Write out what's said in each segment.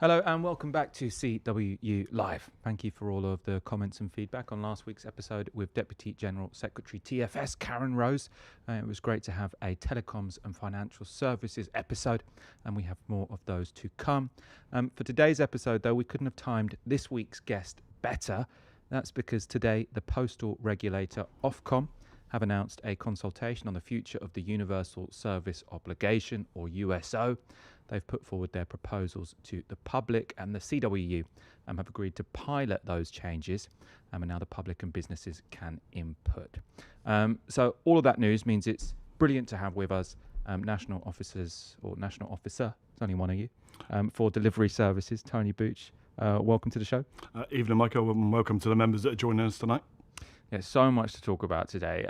Hello and welcome back to CWU Live. Thank you for all of the comments and feedback on last week's episode with Deputy General Secretary TFS Karen Rose. It was great to have a telecoms and financial services episode, and we have more of those to come. For today's episode, though, we couldn't have timed this week's guest better. That's because today the postal regulator Ofcom have announced a consultation on the future of the Universal Service Obligation, or USO. They've put forward their proposals to the public, and the CWU have agreed to pilot those changes, and now the public and businesses can input. So all of that news means it's brilliant to have with us National Officer, there's only one of you, for delivery services, Tony Bouch. Welcome to the show. Evening, Michael, and welcome to the members that are joining us tonight. Yeah, so much to talk about today.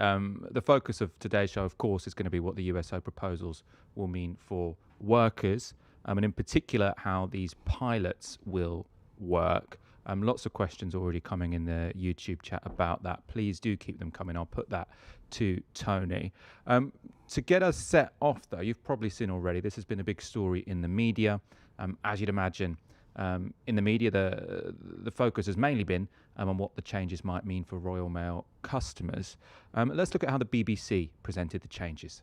The focus of today's show, of course, is going to be what the USO proposals will mean for workers, and in particular how these pilots will work. Lots of questions already coming in the YouTube chat about that. Please do keep them coming. I'll put that to Tony. To get us set off, though, you've probably seen already, this has been a big story in the media. As you'd imagine, in the media, the focus has mainly been on what the changes might mean for Royal Mail customers. Let's look at how the BBC presented the changes.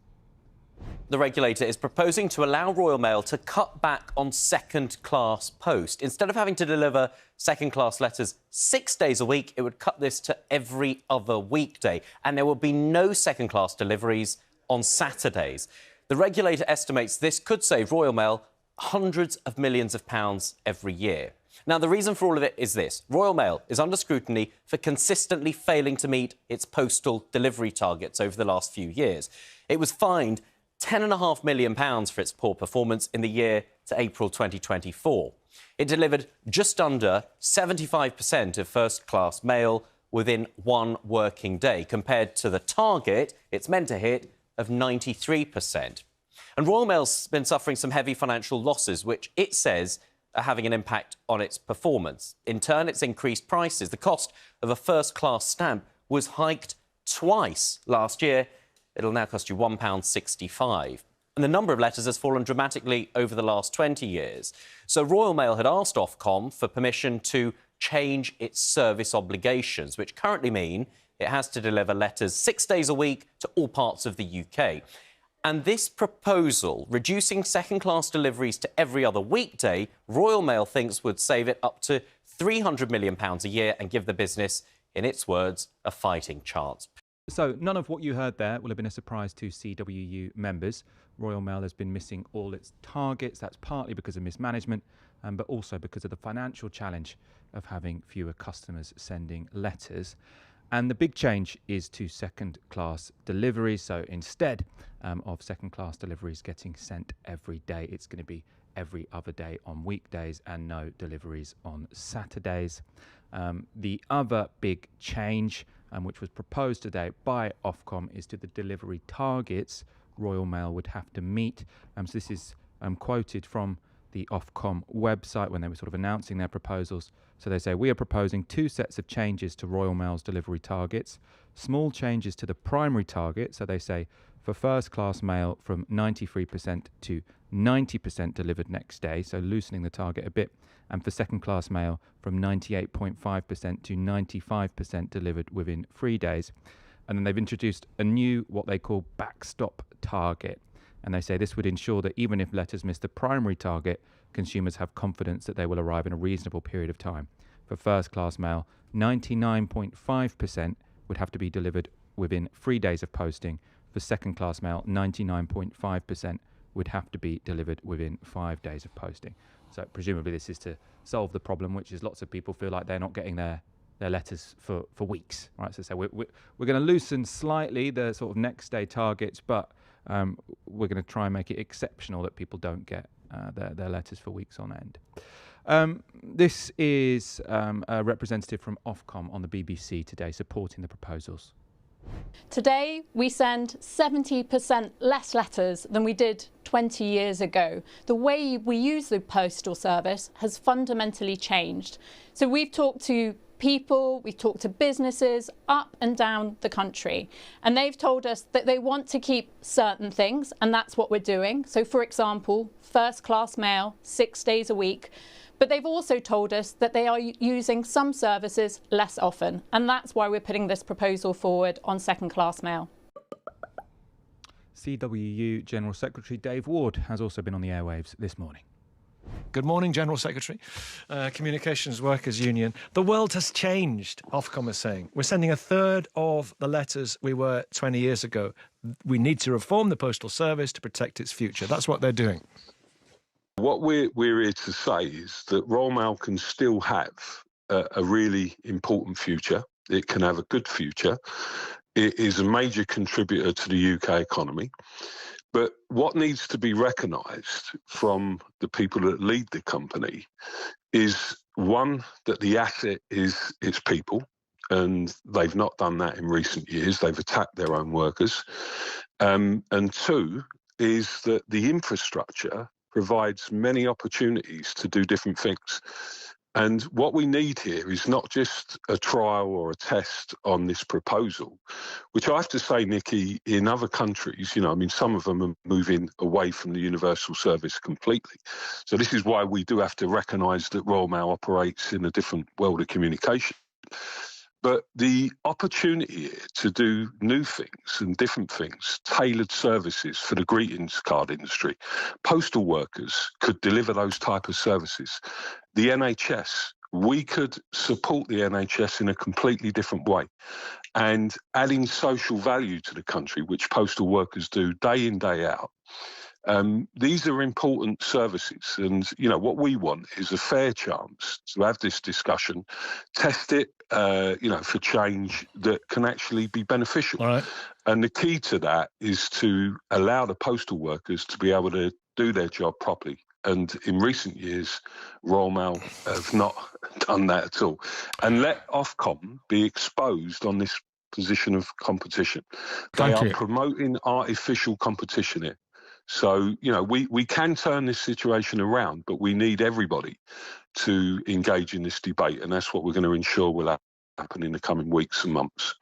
The regulator is proposing to allow Royal Mail to cut back on second-class post. Instead of having to deliver second-class letters 6 days a week, it would cut this to every other weekday, and there will be no second-class deliveries on Saturdays. The regulator estimates this could save Royal Mail hundreds of millions of pounds every year. Now, the reason for all of it is this. Royal Mail is under scrutiny for consistently failing to meet its postal delivery targets over the last few years. It was fined £10.5 million for its poor performance in the year to April 2024. It delivered just under 75% of first-class mail within one working day, compared to the target it's meant to hit of 93%. And Royal Mail's been suffering some heavy financial losses, which it says are having an impact on its performance. In turn, it's increased prices. The cost of a first-class stamp was hiked twice last year. It'll now cost you £1.65. And the number of letters has fallen dramatically over the last 20 years. So Royal Mail had asked Ofcom for permission to change its service obligations, which currently mean it has to deliver letters 6 days a week to all parts of the UK. And this proposal, reducing second-class deliveries to every other weekday, Royal Mail thinks would save it up to £300 million a year and give the business, in its words, a fighting chance. So none of what you heard there will have been a surprise to CWU members. Royal Mail has been missing all its targets. That's partly because of mismanagement, but also because of the financial challenge of having fewer customers sending letters. And the big change is to second-class deliveries. So instead of second-class deliveries getting sent every day, it's going to be every other day on weekdays and no deliveries on Saturdays. The other big change, which was proposed today by Ofcom, is to the delivery targets Royal Mail would have to meet. So this is quoted from the Ofcom website when they were sort of announcing their proposals. So they say, we are proposing two sets of changes to Royal Mail's delivery targets. Small changes to the primary target. So they say for first-class mail from 93% to 90% delivered next day, so loosening the target a bit. And for second-class mail from 98.5% to 95% delivered within 3 days. And then they've introduced a new, what they call backstop target. And they say this would ensure that even if letters miss the primary target, consumers have confidence that they will arrive in a reasonable period of time. For first-class mail, 99.5% would have to be delivered within 3 days of posting. For second-class mail, 99.5% would have to be delivered within 5 days of posting. So presumably this is to solve the problem, which is lots of people feel like they're not getting their letters for weeks, right? So we're going to loosen slightly the sort of next day targets, but we're going to try and make it exceptional that people don't get their letters for weeks on end. This is a representative from Ofcom on the BBC today supporting the proposals. Today, we send 70% less letters than we did 20 years ago. The way we use the postal service has fundamentally changed. So we've talked to people, we've talked to businesses up and down the country, and they've told us that they want to keep certain things, and that's what we're doing. So, for example, first class mail, 6 days a week. But they've also told us that they are using some services less often, and that's why we're putting this proposal forward on second class mail. CWU General Secretary Dave Ward has also been on the airwaves this morning. Good morning, General Secretary. Communications Workers Union. The world has changed, Ofcom is saying. We're sending a third of the letters we were 20 years ago. We need to reform the Postal Service to protect its future. That's what they're doing. What we're here to say is that Royal Mail can still have a really important future. It can have a good future. It is a major contributor to the UK economy. But what needs to be recognised from the people that lead the company is, one, that the asset is its people, and they've not done that in recent years. They've attacked their own workers. And two, is that the infrastructure provides many opportunities to do different things. And what we need here is not just a trial or a test on this proposal, which I have to say, Nikki, in other countries, some of them are moving away from the universal service completely. So this is why we do have to recognise that Royal Mail operates in a different world of communication. But the opportunity here to do new things and different things, tailored services for the greetings card industry, postal workers could deliver those type of services. The NHS, we could support the NHS in a completely different way, and adding social value to the country, which postal workers do day in, day out. These are important services, and what we want is a fair chance to have this discussion, test it, for change that can actually be beneficial. All right. And the key to that is to allow the postal workers to be able to do their job properly. And in recent years, Royal Mail have not done that at all. And let Ofcom be exposed on this position of competition. They are promoting artificial competition here. So, we can turn this situation around, but we need everybody to engage in this debate. And that's what we're going to ensure will happen in the coming weeks and months.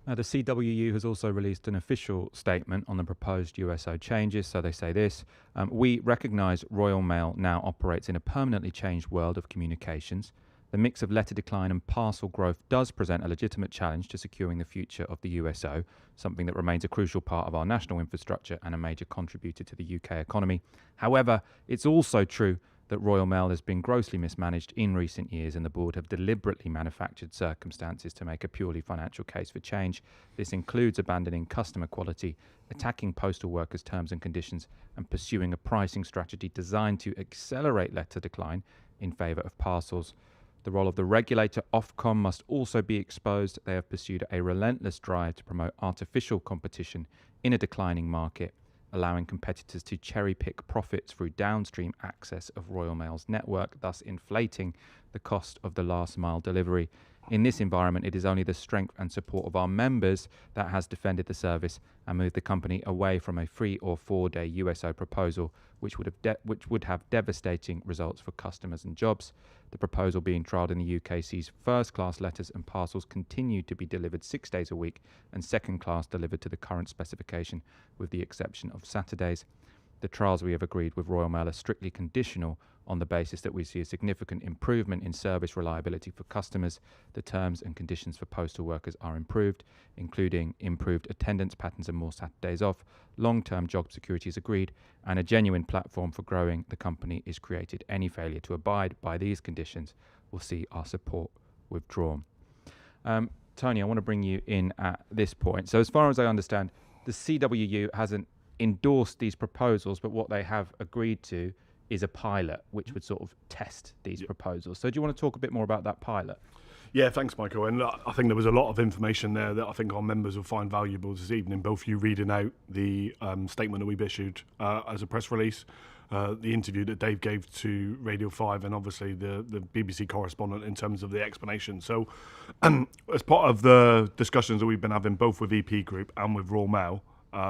Now, the CWU has also released an official statement on the proposed USO changes. So they say this: we recognise Royal Mail now operates in a permanently changed world of communications. The mix of letter decline and parcel growth does present a legitimate challenge to securing the future of the USO, something that remains a crucial part of our national infrastructure and a major contributor to the UK economy. However, it's also true that Royal Mail has been grossly mismanaged in recent years, and the board have deliberately manufactured circumstances to make a purely financial case for change. This includes abandoning customer quality, attacking postal workers' terms and conditions, and pursuing a pricing strategy designed to accelerate letter decline in favour of parcels. The role of the regulator, Ofcom, must also be exposed. They have pursued a relentless drive to promote artificial competition in a declining market, allowing competitors to cherry-pick profits through downstream access of Royal Mail's network, thus inflating the cost of the last-mile delivery. In this environment, it is only the strength and support of our members that has defended the service and moved the company away from a 3 or 4 day USO proposal, which would have devastating results for customers and jobs. The proposal being trialled in the UK sees first-class letters and parcels continue to be delivered 6 days a week, and second-class delivered to the current specification, with the exception of Saturdays. The trials we have agreed with Royal Mail are strictly conditional on the basis that we see a significant improvement in service reliability for customers. The terms and conditions for postal workers are improved, including improved attendance patterns and more Saturdays off. Long-term job security is agreed, and a genuine platform for growing the company is created. Any failure to abide by these conditions will see our support withdrawn. Tony, I want to bring you in at this point. So as far as I understand, the CWU hasn't endorsed these proposals, but what they have agreed to is a pilot which would sort of test these proposals. So do you want to talk a bit more about that pilot? Yeah, thanks, Michael. And I think there was a lot of information there that I think our members will find valuable this evening, both you reading out the statement that we've issued as a press release, the interview that Dave gave to Radio 5, and obviously the BBC correspondent in terms of the explanation. So as part of the discussions that we've been having both with EP Group and with Royal Mail,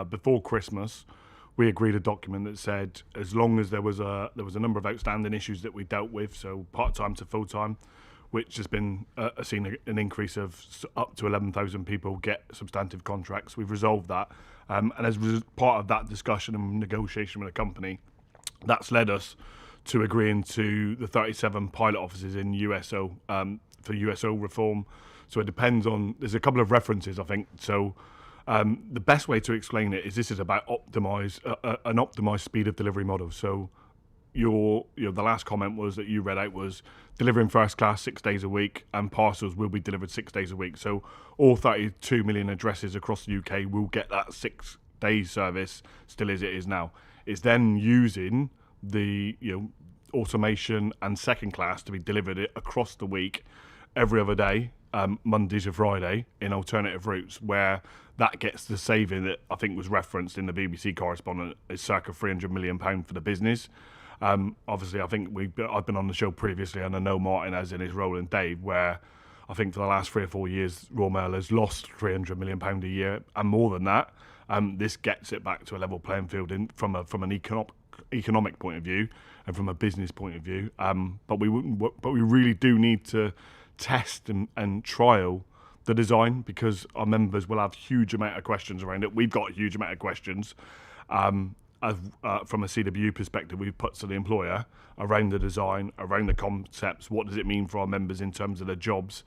before Christmas, we agreed a document that said as long as there was a number of outstanding issues that we dealt with, so part-time to full-time, which has been seen an increase of up to 11,000 people get substantive contracts. We've resolved that. And as part of that discussion and negotiation with the company, that's led us to agreeing to the 37 pilot offices in USO for USO reform. So it depends on, there's a couple of references, I think. So the best way to explain it is this is about an optimized speed of delivery model. So the last comment was that you read out was delivering first class 6 days a week, and parcels will be delivered 6 days a week. So all 32 million addresses across the UK will get that 6 days service, still as it is now. It's then using the automation and second class to be delivered across the week, every other day, Monday to Friday, in alternative routes, where that gets the saving that I think was referenced in the BBC correspondent is circa £300 million for the business. Obviously, I think I've been on the show previously, and I know Martin has in his role, and Dave, where I think for the last 3 or 4 years, Royal Mail has lost £300 million a year, and more than that. This gets it back to a level playing field from an economic point of view and from a business point of view. But we really do need to test and trial the design, because our members will have huge amount of questions around it. We've got a huge amount of questions. From a CWU perspective, we've put to the employer around the design, around the concepts. What does it mean for our members in terms of their jobs?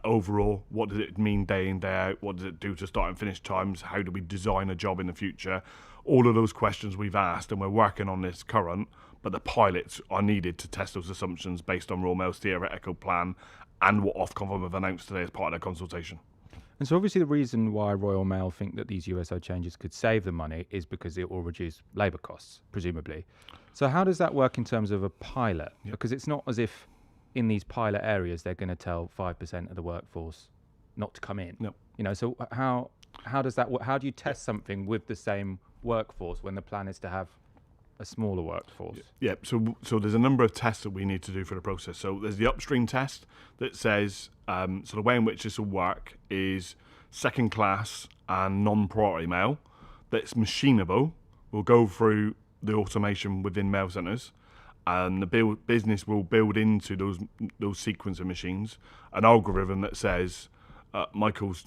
Overall, what does it mean day in, day out? What does it do to start and finish times? How do we design a job in the future? All of those questions we've asked, and we're working on this current, but the pilots are needed to test those assumptions based on Royal Mail's theoretical plan and what Ofcom have announced today as part of their consultation. And so obviously the reason why Royal Mail think that these USO changes could save them money is because it will reduce labour costs, presumably. So how does that work in terms of a pilot? Yep. Because it's not as if in these pilot areas they're going to tell 5% of the workforce not to come in. No. So how does that work? How do you test something with the same workforce when the plan is to have a smaller workforce? Yeah, so there's a number of tests that we need to do for the process. So there's the upstream test that says, so the way in which this will work is second class and non-priority mail that's machinable will go through the automation within mail centres, and the business will build into those sequence of machines an algorithm that says Michael's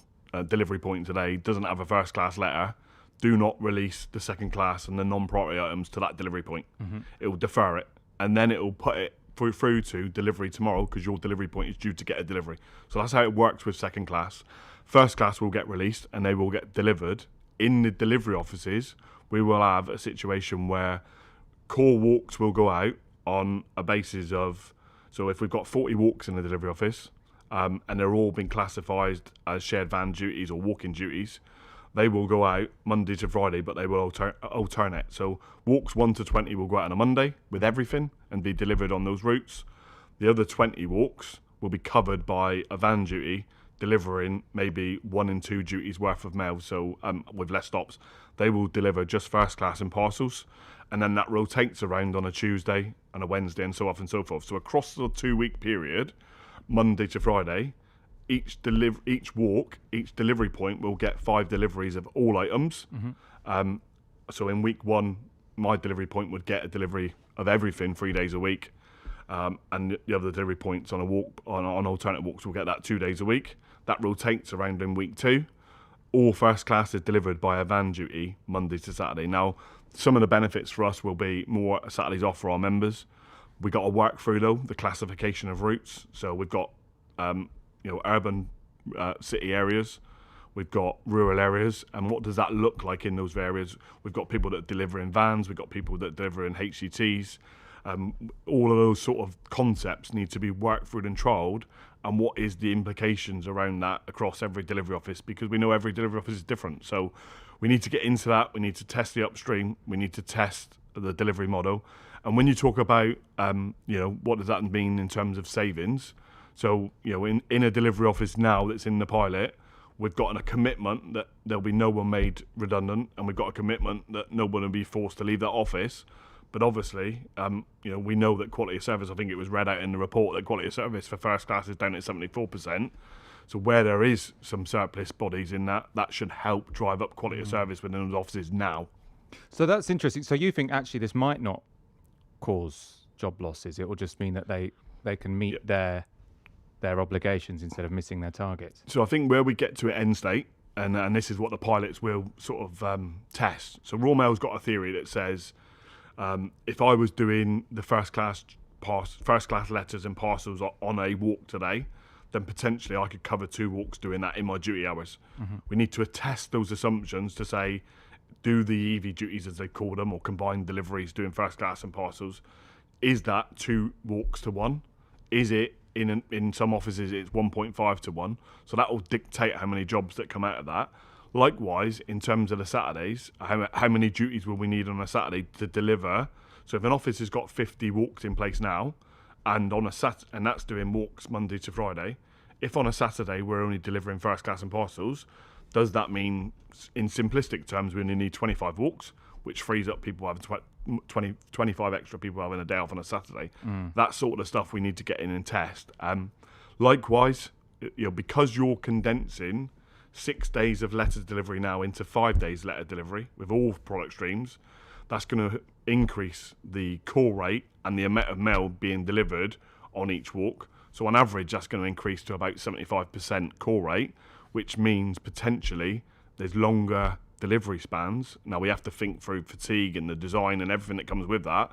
delivery point today doesn't have a first class letter. Do not release the second class and the non-priority items to that delivery point. Mm-hmm. It will defer it, and then it will put it through to delivery tomorrow, because your delivery point is due to get a delivery. So that's how it works with second class. First class will get released and they will get delivered. In the delivery offices, we will have a situation where core walks will go out on a basis of, so if we've got 40 walks in the delivery office, and they're all been classified as shared van duties or walking duties, they will go out Monday to Friday, but they will alternate. So walks 1 to 20 will go out on a Monday with everything and be delivered on those routes. The other 20 walks will be covered by a van duty, delivering maybe 1 and 2 duties worth of mail. So with less stops, they will deliver just first class and parcels. And then that rotates around on a Tuesday and a Wednesday and so on and so forth. So across the 2-week period, Monday to Friday, each delivery point will get 5 deliveries of all items. Mm-hmm. So in week 1, my delivery point would get a delivery of everything 3 days a week, and the other delivery points on alternate walks will get that 2 days a week. That rotates around in week 2. All first class is delivered by a van duty Monday to Saturday. Now, some of the benefits for us will be more Saturdays off for our members. We got to work through though the classification of routes. So we've got urban city areas, we've got rural areas, and what does that look like in those areas? We've got people that deliver in vans, we've got people that deliver in HCTs. All of those sort of concepts need to be worked through and trialled, and what is the implications around that across every delivery office, because we know every delivery office is different. So we need to get into that, we need to test the upstream, we need to test the delivery model. And when you talk about what does that mean in terms of savings? So, in a delivery office now that's in the pilot, we've gotten a commitment that there'll be no one made redundant, and we've got a commitment that no one will be forced to leave that office. But obviously, we know that quality of service, I think it was read out in the report, that quality of service for first class is down at 74%. So where there is some surplus bodies in that should help drive up quality of service within those offices now. So that's interesting. So you think actually this might not cause job losses? It will just mean that they can meet their their obligations instead of missing their targets? So I think where we get to at end state, and this is what the pilots will sort of test. So Royal Mail's got a theory that says if I was doing the first class letters and parcels on a walk today, then potentially I could cover 2 walks doing that in my duty hours. We need to test those assumptions to say, do the EV duties, as they call them, or combined deliveries doing first class and parcels, is that 2 walks to 1? Is it in some offices it's 1.5 to 1? So that will dictate how many jobs that come out of that. Likewise, in terms of the Saturdays, how many duties will we need on a Saturday to deliver? So if an office has got 50 walks in place now, and on a and that's doing walks Monday to Friday, if on a Saturday we're only delivering first class and parcels, does that mean, in simplistic terms, we only need 25 walks, which frees up people having 25 extra people having a day off on a Saturday? That sort of stuff we need to get in and test. Likewise, because you're condensing 6 days of letters delivery now into 5 days letter delivery with all product streams, that's going to increase the call rate and the amount of mail being delivered on each walk. So on average, that's going to increase to about 75% call rate, which means potentially there's longer delivery spans. Now we have to think through fatigue and the design and everything that comes with that.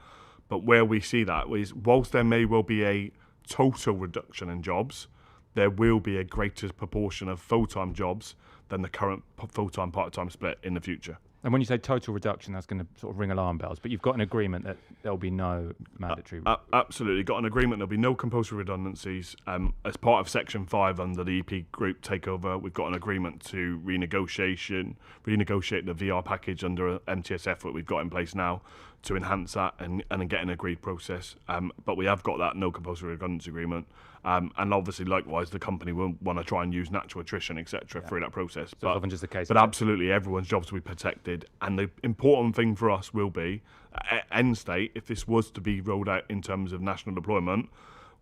But where we see that is, whilst there may well be a total reduction in jobs, there will be a greater proportion of full-time jobs than the current full-time, part-time split in the future. And when you say total reduction, that's going to sort of ring alarm bells. But you've got an agreement that there'll be no mandatory. Absolutely, got an agreement. There'll be no compulsory redundancies. As part of Section 5 under the EP Group takeover, we've got an agreement to renegotiate the VR package under MTSF that we've got in place now to enhance that and get an agreed process. But we have got that no compulsory redundancy agreement. And obviously, likewise, the company will want to try and use natural attrition, etc., through that process. So it's often just the case. But absolutely, everyone's jobs will be protected. And the important thing for us will be, at end state, if this was to be rolled out in terms of national deployment,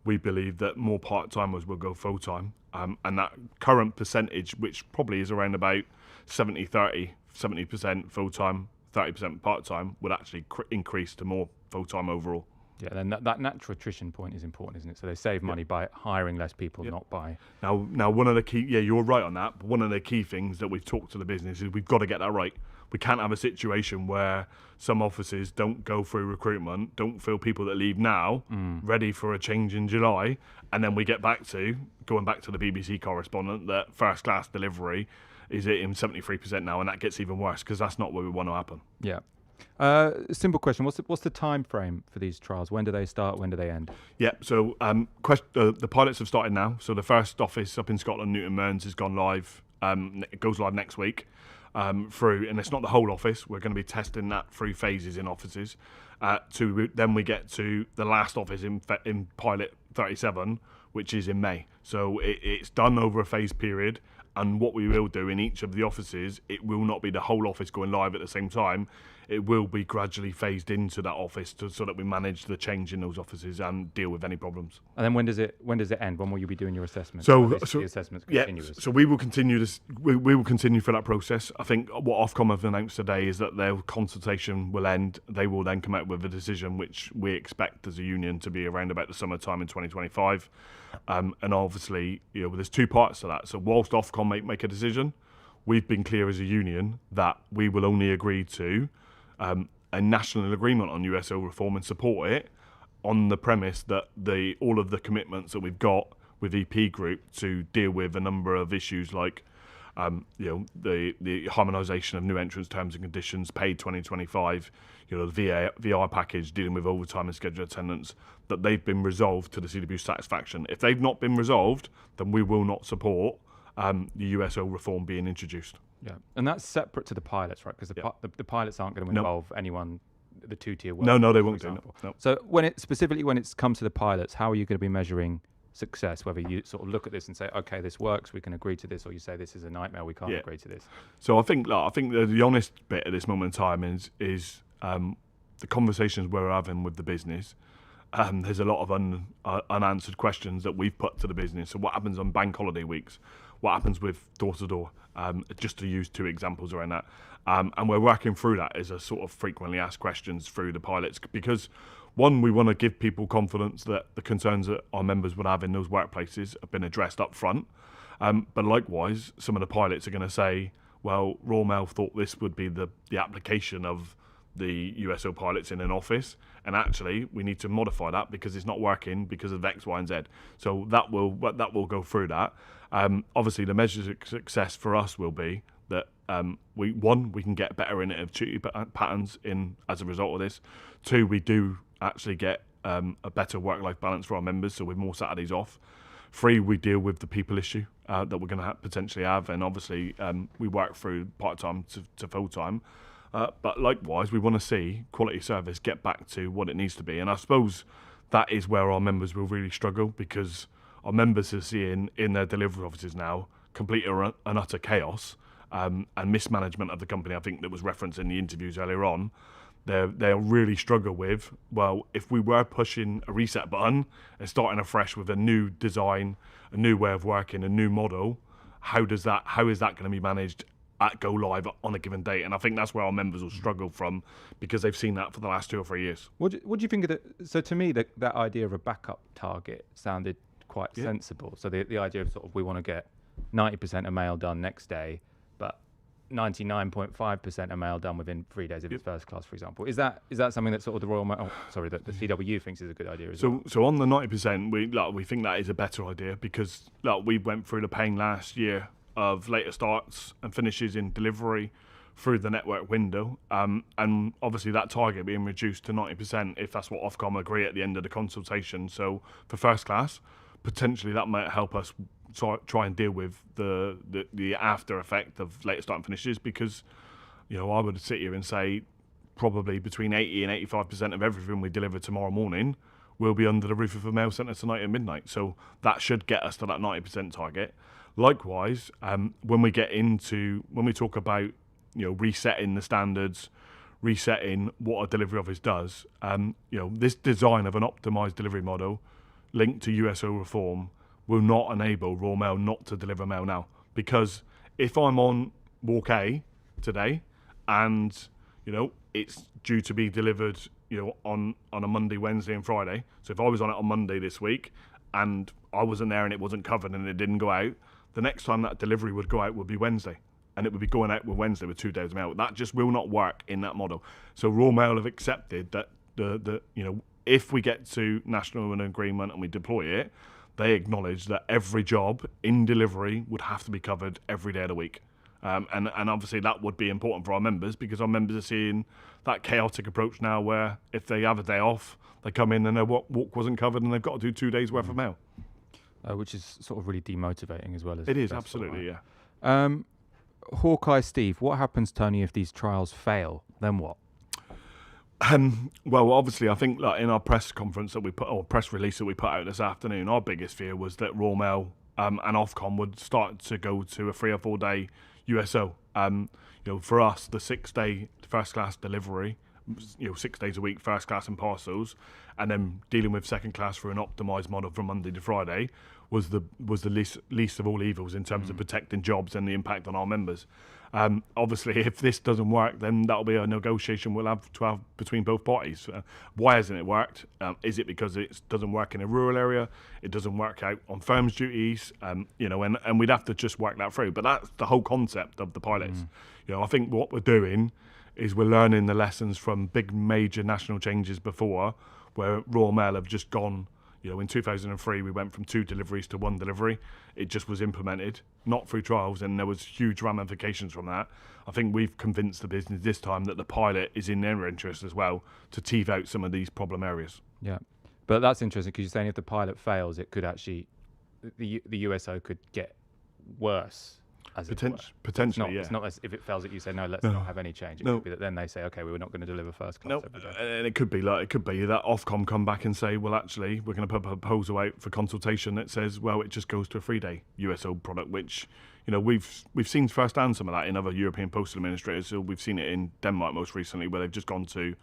we believe that more part-timers will go full-time. And that current percentage, which probably is around about 70% full-time, 30% part-time, would actually increase to more full-time overall. Yeah, then that natural attrition point is important, isn't it? So they save money by hiring less people, not by... Now, one of the key... Yeah, you're right on that. But one of the key things that we've talked to the business is we've got to get that right. We can't have a situation where some offices don't go through recruitment, don't feel people that leave now, ready for a change in July, and then we get going back to the BBC correspondent, that first class delivery is in 73% now, and that gets even worse because that's not what we want to happen. Yeah. Simple question. What's the time frame for these trials? When do they start? When do they end? Yeah, so the pilots have started now. So the first office up in Scotland, Newton Mearns, has gone live. It goes live next week through, and it's not the whole office. We're going to be testing that through phases in offices. Then we get to the last office in pilot 37, which is in May. So it's done over a phase period. And what we will do in each of the offices, it will not be the whole office going live at the same time. It will be gradually phased into that office so that we manage the change in those offices and deal with any problems. And then when does it end? When will you be doing your assessment? So the assessment's continuous. So we will continue this. We will continue for that process. I think what Ofcom have announced today is that their consultation will end. They will then come out with a decision, which we expect as a union to be around about the summertime in 2025. And obviously, there's 2 parts to that. So whilst Ofcom make a decision, we've been clear as a union that we will only agree to a national agreement on USO reform and support it on the premise that all of the commitments that we've got with EP Group to deal with a number of issues like the harmonisation of new entrants terms and conditions, paid 2025, the VR package dealing with overtime and scheduled attendance, that they've been resolved to the CWU satisfaction. If they've not been resolved, then we will not support the USO reform being introduced. Yeah, and that's separate to the pilots, right? Because the pilots aren't going to involve anyone, the 2-tier work. No, they won't do. No. So when it comes to the pilots, how are you going to be measuring success? Whether you sort of look at this and say, okay, this works, we can agree to this, or you say this is a nightmare, we can't agree to this. So I think the honest bit at this moment in time is the conversations we're having with the business. There's a lot of unanswered questions that we've put to the business. So what happens on bank holiday weeks? What happens with door-to-door? Just to use 2 examples around that. And we're working through that as a sort of frequently asked questions through the pilots, because one, we want to give people confidence that the concerns that our members would have in those workplaces have been addressed up front. But likewise, some of the pilots are going to say, well, Royal Mail thought this would be the application of the USO pilots in an office, and actually we need to modify that because it's not working because of X, Y, and Z. So that will go through that. Obviously, the measures of success for us will be that we can get better in duty patterns in as a result of this. Two, we do actually get a better work-life balance for our members, so with more Saturdays off. Three, we deal with the people issue that we're going to potentially have, and obviously we work through part-time to full-time. But likewise, we want to see quality service get back to what it needs to be. And I suppose that is where our members will really struggle, because our members are seeing in their delivery offices now complete and utter chaos and mismanagement of the company. I think that was referenced in the interviews earlier on. They'll really struggle with, well, if we were pushing a reset button and starting afresh with a new design, a new way of working, a new model, how is that going to be managed at go live on a given date? And I think that's where our members will struggle from, because they've seen that for the last 2 or 3 years. What do you think of that? So to me, that idea of a backup target sounded quite sensible. So the idea of sort of, we want to get 90% of mail done next day, but 99.5% of mail done within 3 days if it's first class, for example. Is that something that sort of the CWU thinks is a good idea as well? So on the 90%, we think that is a better idea, because we went through the pain last year of later starts and finishes in delivery through the network window, and obviously that target being reduced to 90% if that's what Ofcom agree at the end of the consultation. So for first class, potentially that might help us try and deal with the after effect of later start and finishes, because I would sit here and say probably between 80 and 85% of everything we deliver tomorrow morning will be under the roof of a mail centre tonight at midnight. So that should get us to that 90% target. Likewise, when we talk about resetting the standards, resetting what a delivery office does, this design of an optimised delivery model linked to USO reform will not enable Royal Mail not to deliver mail now. Because if I'm on Walk A today and it's due to be delivered on a Monday, Wednesday and Friday, so if I was on it on Monday this week and I wasn't there and it wasn't covered and it didn't go out, the next time that delivery would go out would be Wednesday, and it would be going out with Wednesday with 2 days of mail. That just will not work in that model. So Royal Mail have accepted that if we get to national agreement and we deploy it, they acknowledge that every job in delivery would have to be covered every day of the week. And obviously that would be important for our members, because our members are seeing that chaotic approach now where if they have a day off, they come in and their walk wasn't covered and they've got to do 2 days worth of mail. Which is sort of really demotivating as well. It is, absolutely, yeah. Hawkeye Steve, what happens, Tony, if these trials fail? Then what? Well, obviously, I think in our press conference that we press release that we put out this afternoon, our biggest fear was that Royal Mail and Ofcom would start to go to a 3 or 4 day USO. For us, the 6-day first class delivery, 6 days a week, first class and parcels, and then dealing with second class through an optimised model from Monday to Friday was the least of all evils in terms of protecting jobs and the impact on our members. Obviously, if this doesn't work, then that'll be a negotiation we'll have to have between both parties. Why hasn't it worked? Is it because it doesn't work in a rural area? It doesn't work out on firms' duties? And we'd have to just work that through. But that's the whole concept of the pilots. I think what we're doing is we're learning the lessons from big major national changes before, where Royal Mail have just gone. In 2003, we went from 2 deliveries to 1 delivery. It just was implemented, not through trials, and there was huge ramifications from that. I think we've convinced the business this time that the pilot is in their interest as well to tease out some of these problem areas. Yeah, but that's interesting, because you're saying if the pilot fails, it could actually, the USO could get worse. Potentially, yeah. It's not as if it fails that you say, no, let's not have any change. It could be that then they say, okay, we're not going to deliver first class every day. And it could be that Ofcom come back and say, well, actually, we're going to put a proposal out for consultation that says, well, it just goes to a 3-day USO product, which, we've seen firsthand some of that in other European postal administrators. So we've seen it in Denmark most recently, where they've just gone to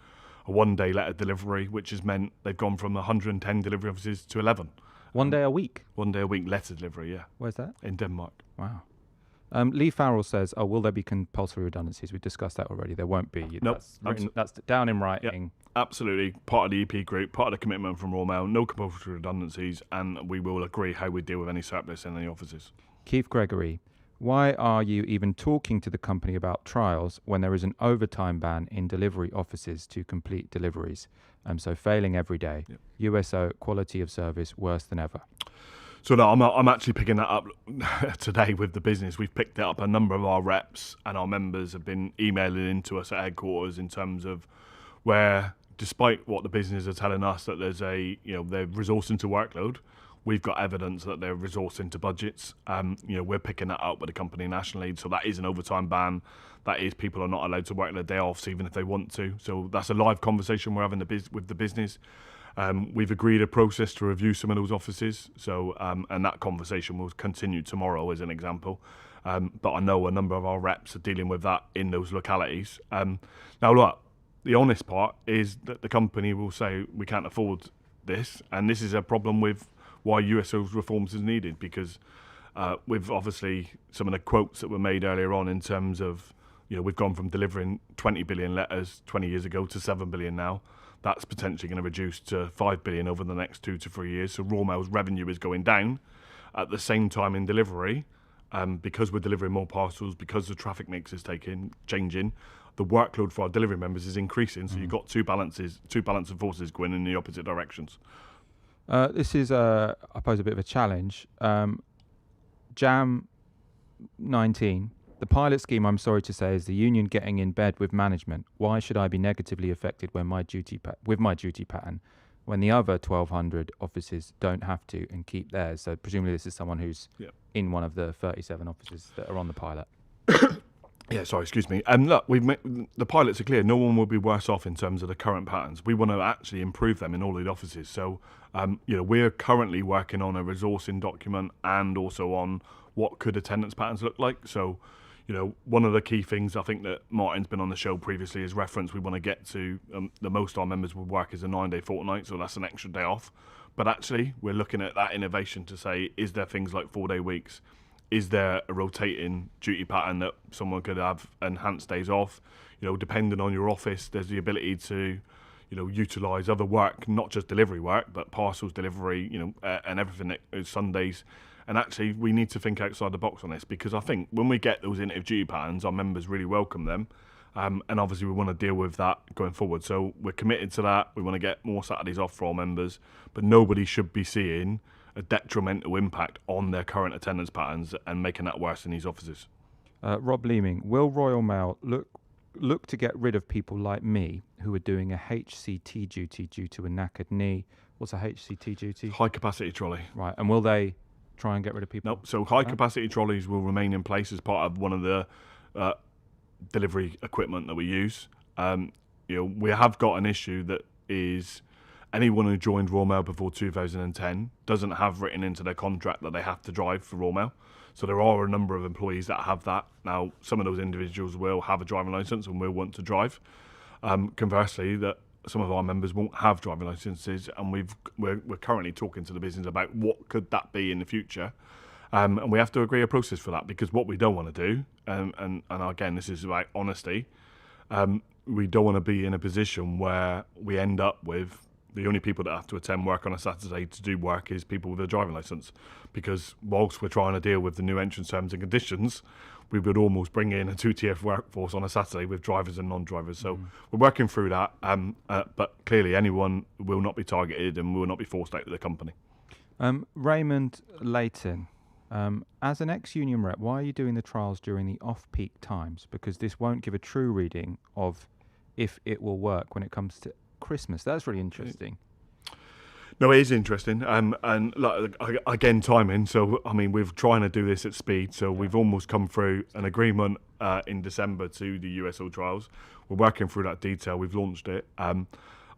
a 1-day letter delivery, which has meant they've gone from 110 delivery offices to 11. 1 day a week? 1 day a week letter delivery, yeah. Where's that? In Denmark. Wow. Lee Farrell says, "Oh, will there be compulsory redundancies?" We discussed that already. There won't be. Nope. That's down in writing. Absolutely. Part of the EP group, part of the commitment from Royal Mail, no compulsory redundancies, and we will agree how we deal with any surplus in any offices. Keith Gregory, why are you even talking to the company about trials when there is an overtime ban in delivery offices to complete deliveries? So failing every day. Yep. USO quality of service worse than ever. So no, I'm actually picking that up today with the business. We've picked it up. A number of our reps and our members have been emailing into us at headquarters in terms of where, despite what the business are telling us that they're resourcing to workload, we've got evidence that they're resourcing to budgets. We're picking that up with the company nationally. So that is an overtime ban. That is, people are not allowed to work their day offs even if they want to. So that's a live conversation we're having with the business. We've agreed a process to review some of those offices, so and that conversation will continue tomorrow as an example. But I know a number of our reps are dealing with that in those localities. Now look, the honest part is that the company will say we can't afford this, and this is a problem with why USO's reforms is needed, because with obviously some of the quotes that were made earlier on in terms of, we've gone from delivering 20 billion letters 20 years ago to 7 billion now. That's potentially going to reduce to 5 billion over the next 2 to 3 years. So Royal Mail's revenue is going down. At the same time in delivery, because we're delivering more parcels, because the traffic mix is changing, the workload for our delivery members is increasing. So you've got two balances of forces going in the opposite directions. This is, I suppose, a bit of a challenge. Jam 19. The pilot scheme, I'm sorry to say, is the union getting in bed with management. Why should I be negatively affected with my duty pattern when the other 1,200 offices don't have to and keep theirs? So presumably this is someone who's in one of the 37 offices that are on the pilot. Yeah, sorry, excuse me. Look, the pilots are clear. No one will be worse off in terms of the current patterns. We want to actually improve them in all the offices. So, we're currently working on a resourcing document and also on what could attendance patterns look like. So, one of the key things I think that Martin's been on the show previously is reference. We want to get to the most our members will work is a 9-day fortnight, so that's an extra day off. But actually, we're looking at that innovation to say, is there things like 4-day weeks? Is there a rotating duty pattern that someone could have enhanced days off? Depending on your office, there's the ability to, utilise other work, not just delivery work, but parcels delivery, and everything that is Sundays. And actually, we need to think outside the box on this, because I think when we get those innovative duty patterns, our members really welcome them. And obviously, we want to deal with that going forward. So we're committed to that. We want to get more Saturdays off for our members, but nobody should be seeing a detrimental impact on their current attendance patterns and making that worse in these offices. Rob Leeming, will Royal Mail look to get rid of people like me who are doing a HCT duty due to a knackered knee? What's a HCT duty? High capacity trolley. Right, and will they try and get rid of people? No, so high capacity trolleys will remain in place as part of one of the delivery equipment that we use. We have got an issue that is anyone who joined Royal Mail before 2010 doesn't have written into their contract that they have to drive for Royal Mail. So there are a number of employees that have that. Now, some of those individuals will have a driving licence and will want to drive. Conversely, that some of our members won't have driving licences, and we're currently talking to the business about what could that be in the future. And we have to agree a process for that, because what we don't want to do, and again, this is about honesty, we don't want to be in a position where we end up with the only people that have to attend work on a Saturday to do work is people with a driving licence. Because whilst we're trying to deal with the new entrance terms and conditions, we would almost bring in a 2-tier workforce on a Saturday with drivers and non-drivers. So we're working through that, but clearly anyone will not be targeted and will not be forced out of the company. Raymond Layton, as an ex-union rep, why are you doing the trials during the off-peak times? Because this won't give a true reading of if it will work when it comes to Christmas. That's really interesting. No, it is interesting. And again, timing. So, we're trying to do this at speed. So we've almost come through an agreement in December to the USO trials. We're working through that detail. We've launched it. I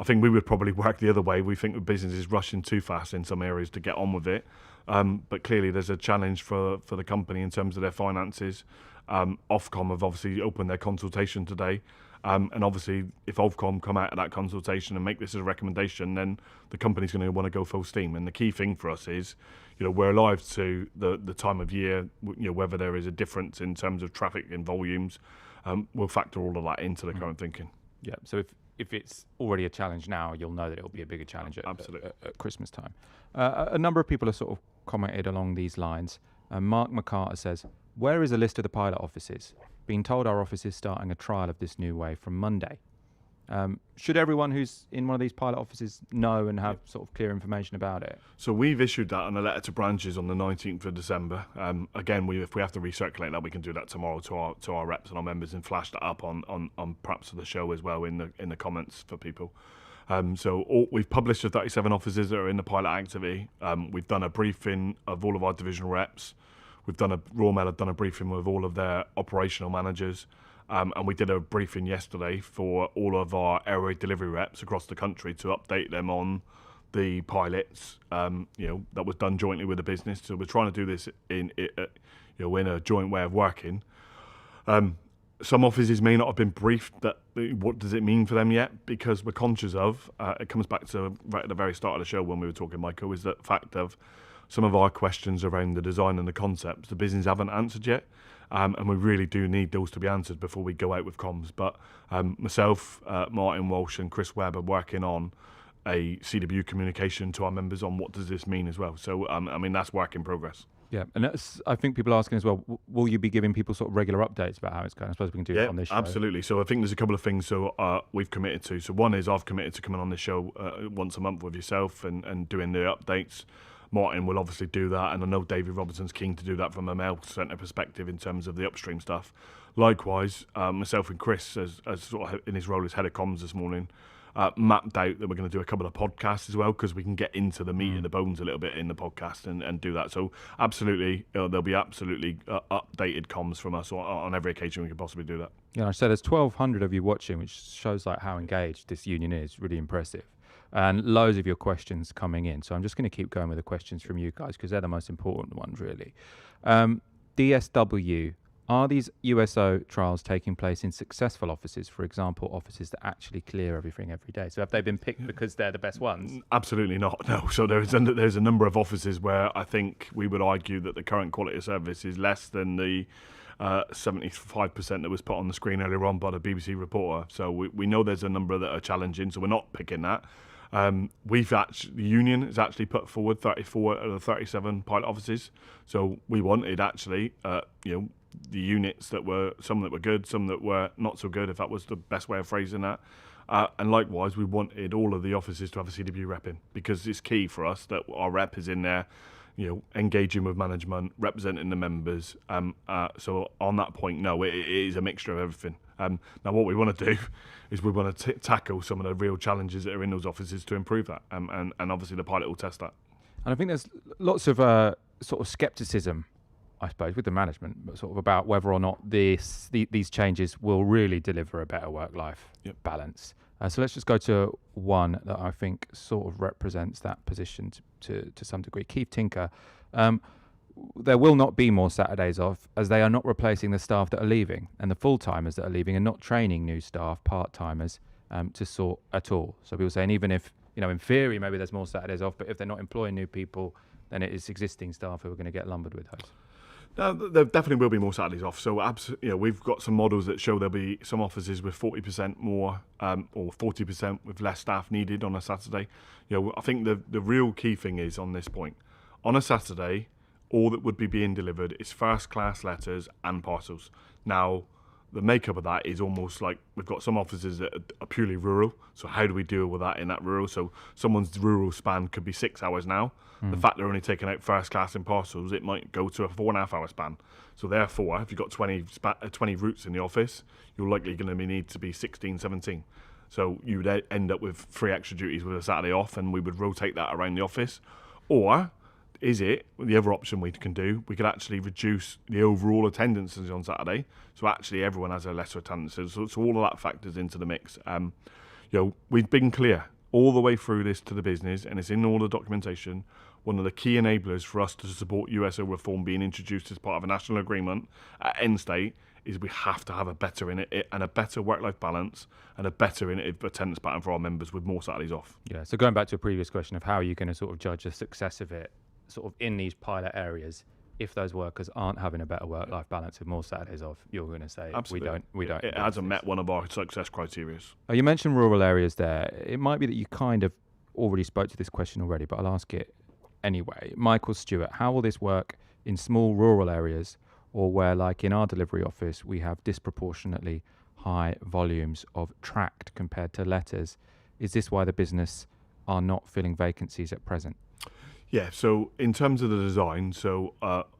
think we would probably work the other way. We think the business is rushing too fast in some areas to get on with it. But clearly there's a challenge for the company in terms of their finances. Ofcom have obviously opened their consultation today. And obviously, if Ofcom come out of that consultation and make this as a recommendation, then the company's going to want to go full steam. And the key thing for us is, we're alive to the time of year, whether there is a difference in terms of traffic and volumes. We'll factor all of that into the current thinking. Yeah, so if it's already a challenge now, you'll know that it'll be a bigger challenge Absolutely. at Christmas time. A number of people have sort of commented along these lines. Mark McCarter says, where is a list of the pilot offices? Being told our office is starting a trial of this new way from Monday. Should everyone who's in one of these pilot offices know and have sort of clear information about it? So we've issued that on a letter to branches on the 19th of December. Again, if we have to recirculate that, we can do that tomorrow to our reps and our members and flash that up on perhaps the show as well in the comments for people. We've published the 37 offices that are in the pilot activity. We've done a briefing of all of our divisional reps. Royal Mail have done a briefing with all of their operational managers. And we did a briefing yesterday for all of our airway delivery reps across the country to update them on the pilots. That was done jointly with the business. So we're trying to do this in a joint way of working. Some offices may not have been briefed that what does it mean for them yet, because we're conscious of, it comes back to right at the very start of the show when we were talking, Michael, is the fact of some of our questions around the design and the concepts the business haven't answered yet. And we really do need those to be answered before we go out with comms. But myself, Martin Walsh and Chris Webb are working on a CWU communication to our members on what does this mean as well. So, that's work in progress. Yeah, and I think people are asking as well, will you be giving people sort of regular updates about how it's going? I suppose we can do that on this show. Absolutely. So I think there's a couple of things we've committed to. So one is I've committed to coming on this show once a month with yourself and doing the updates. Martin will obviously do that, and I know David Robertson's keen to do that from a mail centre perspective in terms of the upstream stuff. Likewise, myself and Chris, as sort of in his role as head of comms this morning, mapped out that we're going to do a couple of podcasts as well, because we can get into the meat and the bones a little bit in the podcast and do that. So absolutely, there'll be absolutely updated comms from us on every occasion we can possibly do that. Yeah, I said there's 1,200 of you watching, which shows like how engaged this union is. Really impressive. And loads of your questions coming in. So I'm just going to keep going with the questions from you guys because they're the most important ones, really. DSW, are these USO trials taking place in successful offices, for example, offices that actually clear everything every day? So have they been picked because they're the best ones? Absolutely not, no. So there's a number of offices where I think we would argue that the current quality of service is less than the 75% that was put on the screen earlier on by the BBC reporter. So we know there's a number that are challenging, so we're not picking that. The union has actually put forward 34 of the 37 pilot offices. So we wanted actually, the units that were, some that were good, some that were not so good, if that was the best way of phrasing that. And likewise, we wanted all of the offices to have a CWU rep in, because it's key for us that our rep is in there, engaging with management, representing the members. So on that point, no, it is a mixture of everything. Now, what we want to do is we want to tackle some of the real challenges that are in those offices to improve that. And obviously the pilot will test that. And I think there's lots of sort of scepticism, I suppose, with the management, but sort of about whether or not these changes will really deliver a better work-life balance. So let's just go to one that I think sort of represents that position to some degree. Keith Tinker, there will not be more Saturdays off, as they are not replacing the staff that are leaving, and the full-timers that are leaving are not training new staff, part-timers, to sort at all. So people saying even if, in theory, maybe there's more Saturdays off, but if they're not employing new people, then it is existing staff who are going to get lumbered with those. No, there definitely will be more Saturdays off. So, we've got some models that show there'll be some offices with 40% more or 40% with less staff needed on a Saturday. I think the real key thing is on this point. On a Saturday, all that would be being delivered is first-class letters and parcels. Now, the makeup of that is almost like we've got some offices that are purely rural. So how do we deal with that in that rural? So someone's rural span could be 6 hours now. The fact they're only taking out first class and parcels, it might go to a 4.5 hour span. So therefore, if you've got 20 routes in the office, you're likely going to need to be 16, 17. So you would end up with 3 extra duties with a Saturday off, and we would rotate that around the office. Or is it the other option we can do? We could actually reduce the overall attendances on Saturday, so actually everyone has a lesser attendance. So all of that factors into the mix. We've been clear all the way through this to the business, and it's in all the documentation. One of the key enablers for us to support USO reform being introduced as part of a national agreement at end state is we have to have a better and a better work-life balance and a better attendance pattern for our members with more Saturdays off. Yeah, so going back to a previous question of how are you going to sort of judge the success of it sort of in these pilot areas, if those workers aren't having a better work-life balance with more Saturdays off, you're going to say Absolutely. we don't. It hasn't met one of our success criteria. You mentioned rural areas there. It might be that you kind of already spoke to this question already, but I'll ask it anyway. Michael Stewart, how will this work in small rural areas, or where, like in our delivery office, we have disproportionately high volumes of tracked compared to letters? Is this why the business are not filling vacancies at present? Yeah, so in terms of the design, so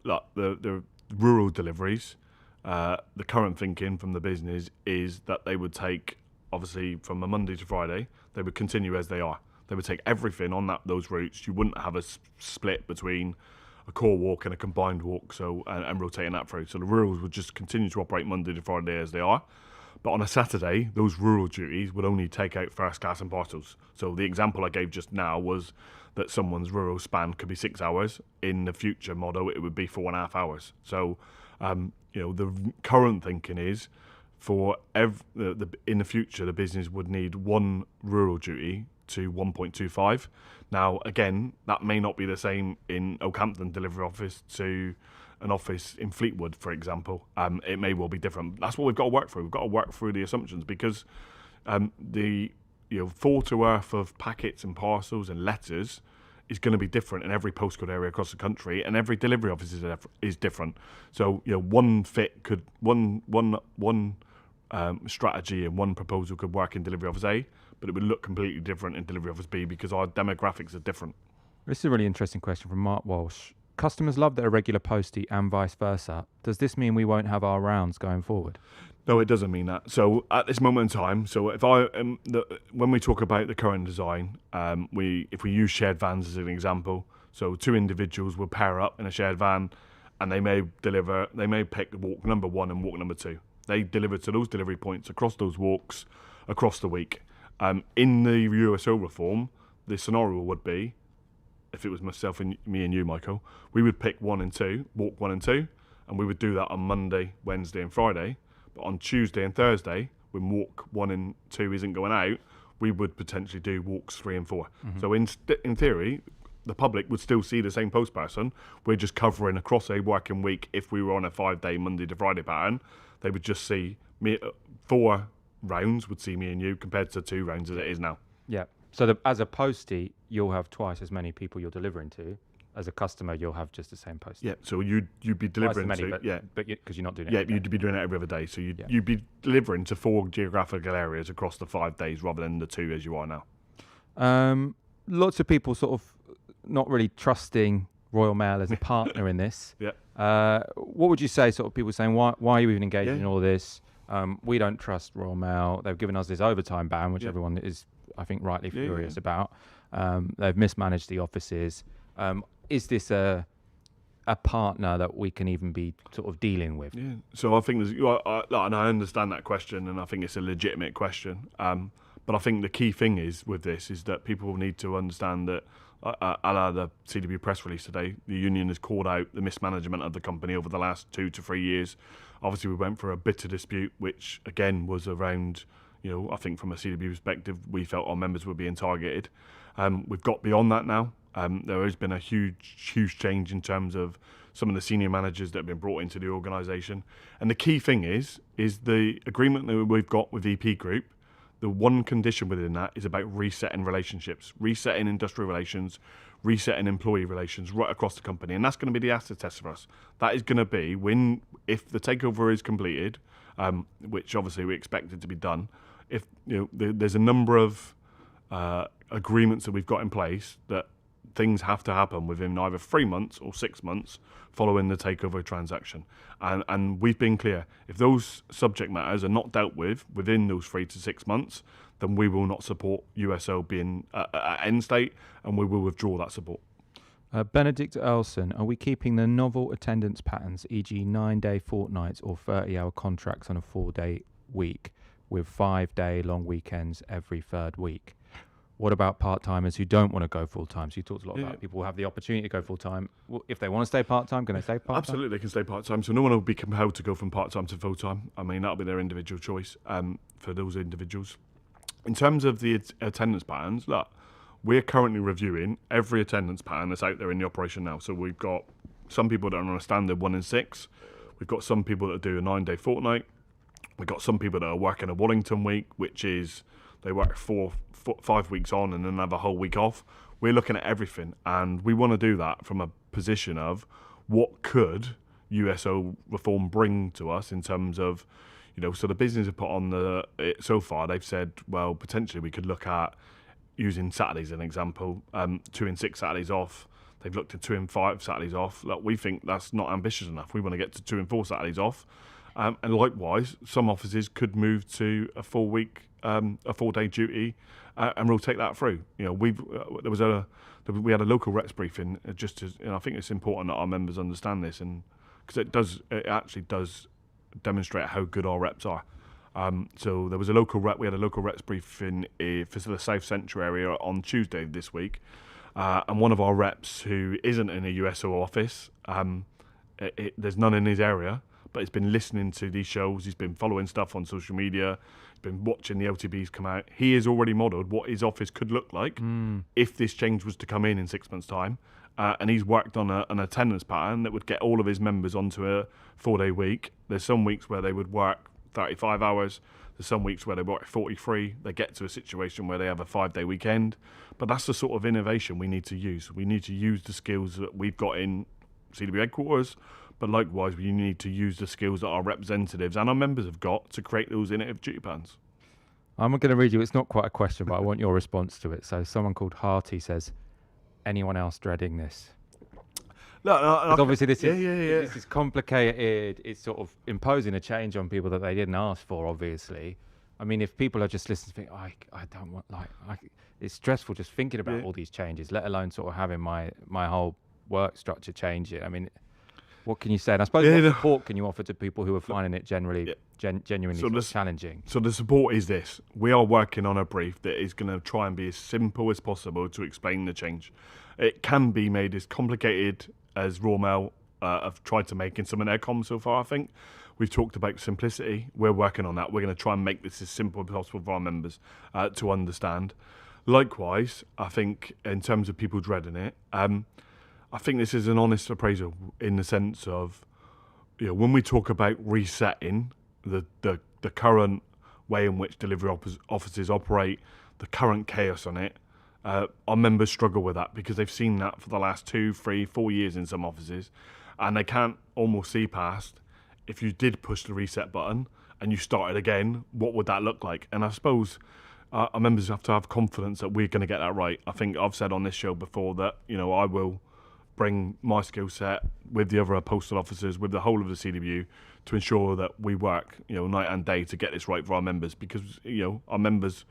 like the rural deliveries, the current thinking from the business is that they would take, obviously from a Monday to Friday, they would continue as they are. They would take everything on those routes. You wouldn't have a split between a core walk and a combined walk, so and rotating that through. So the rurals would just continue to operate Monday to Friday as they are. But on a Saturday, those rural duties would only take out first class and parcels. So the example I gave just now was that someone's rural span could be 6 hours. In the future model, it would be 4.5 hours. So, the current thinking is for in the future, the business would need one rural duty to 1.25. Now, again, that may not be the same in Oakhampton delivery office to an office in Fleetwood, for example. It may well be different. That's what we've got to work through. We've got to work through the assumptions because the fall to earth of packets and parcels and letters is going to be different in every postcode area across the country, and every delivery office is different. So one strategy and one proposal could work in delivery office A, but it would look completely different in delivery office B because our demographics are different. This is a really interesting question from Mark Walsh. Customers love their regular postie and vice versa. Does this mean we won't have our rounds going forward? No, it doesn't mean that. So at this moment in time, so if when we talk about the current design, if we use shared vans as an example, so two individuals will pair up in a shared van, and they may pick walk number 1 and walk number 2. They deliver to those delivery points across those walks across the week. In the USO reform, the scenario would be, if it was myself and me and you, Michael, we would pick 1 and 2, walk 1 and 2, and we would do that on Monday, Wednesday and Friday. But on Tuesday and Thursday, when walk 1 and 2 isn't going out, we would potentially do walks 3 and 4. Mm-hmm. So in theory, the public would still see the same post person. We're just covering across a working week. If we were on a 5-day Monday to Friday pattern, they would just see 4 rounds would see me and you compared to 2 rounds as it is now. Yeah. So as a postie, you'll have twice as many people you're delivering to. As a customer, you'll have just the same postie. Yeah. So you'd be delivering many, to but because you're not doing it. Yeah, you'd be doing it every other day. So you'd be delivering to 4 geographical areas across the 5 days rather than the 2 as you are now. Lots of people sort of not really trusting Royal Mail as a partner in this. Yeah. What would you say? Sort of people saying, why are you even engaging in all this? We don't trust Royal Mail. They've given us this overtime ban, which everyone is, I think, rightly furious about. They've mismanaged the offices. Is this a partner that we can even be sort of dealing with? Yeah. So I think and I understand that question, and I think it's a legitimate question. But I think the key thing is with this is that people need to understand that, a la the CWU press release today, the union has called out the mismanagement of the company over the last 2 to 3 years. Obviously, we went for a bitter dispute, which again was around, I think from a CWU perspective, we felt our members were being targeted. We've got beyond that now. There has been a huge change in terms of some of the senior managers that have been brought into the organisation. And the key thing is the agreement that we've got with EP Group. The one condition within that is about resetting relationships, resetting industrial relations, resetting employee relations right across the company. And that's going to be the acid test for us. That is going to be if the takeover is completed, which obviously we expect it to be done, if there's a number of agreements that we've got in place that things have to happen within either 3 months or 6 months following the takeover transaction. And we've been clear, if those subject matters are not dealt with within those 3 to 6 months, then we will not support USO being at end state, and we will withdraw that support. Benedict Earlson, are we keeping the novel attendance patterns, e.g. 9-day fortnights or 30-hour contracts on a 4-day week with 5-day long weekends every 3rd week? What about part-timers who don't want to go full-time? So you talked a lot about people who have the opportunity to go full-time. Well, if they want to stay part-time, can they stay part-time? Absolutely, they can stay part-time. So no one will be compelled to go from part-time to full-time. I mean, that'll be their individual choice for those individuals. In terms of the attendance patterns, look, we're currently reviewing every attendance pattern that's out there in the operation now. So we've got some people that are on a standard 1 in 6. We've got some people that do a 9-day fortnight. We've got some people that are working a Wallington week, which is they work 5 weeks on and then have a whole week off. We're looking at everything, and we want to do that from a position of what could USO reform bring to us in terms of, so the business have put on so far, they've said, well, potentially we could look at using Saturdays as an example, 2 in 6 Saturdays off. They've looked at 2 in 5 Saturdays off. Look, we think that's not ambitious enough. We want to get to 2 in 4 Saturdays off. And likewise, some offices could move to a full week, a 4-day duty, and rotate that through. We had a local reps briefing I think it's important that our members understand this, and because it actually does demonstrate how good our reps are. So there was we had a local reps briefing for the South Central area on Tuesday this week, and one of our reps who isn't in a USO office, there's none in his area, but he's been listening to these shows, he's been following stuff on social media, he's been watching the LTBs come out. He has already modelled what his office could look like if this change was to come in 6 months' time. And he's worked on an attendance pattern that would get all of his members onto a 4-day week. There's some weeks where they would work 35 hours. There's some weeks where they work 43. They get to a situation where they have a 5-day weekend. But that's the sort of innovation we need to use. We need to use the skills that we've got in CWU headquarters, but likewise, we need to use the skills that our representatives and our members have got to create those innovative duty patterns. I'm going to read you. It's not quite a question, but I want your response to it. So someone called Harty says, anyone else dreading this? No, obviously this is complicated. It's sort of imposing a change on people that they didn't ask for, obviously. I mean, if people are just listening to think, I don't want, it's stressful just thinking about all these changes, let alone sort of having my whole work structure change it. I mean, what can you say? And I suppose what support can you offer to people who are finding it genuinely challenging? So the support is this. We are working on a brief that is going to try and be as simple as possible to explain the change. It can be made as complicated as Royal Mail have tried to make in some of their comms so far, I think. We've talked about simplicity. We're working on that. We're going to try and make this as simple as possible for our members to understand. Likewise, I think in terms of people dreading it, I think this is an honest appraisal in the sense of, when we talk about resetting the current way in which delivery offices operate, the current chaos on it, our members struggle with that because they've seen that for the last 2, 3, 4 years in some offices, and they can't almost see past, if you did push the reset button and you started again, what would that look like? And I suppose our members have to have confidence that we're going to get that right. I think I've said on this show before that, I will bring my skill set with the other postal officers, with the whole of the CWU, to ensure that we work, night and day to get this right for our members, because, our members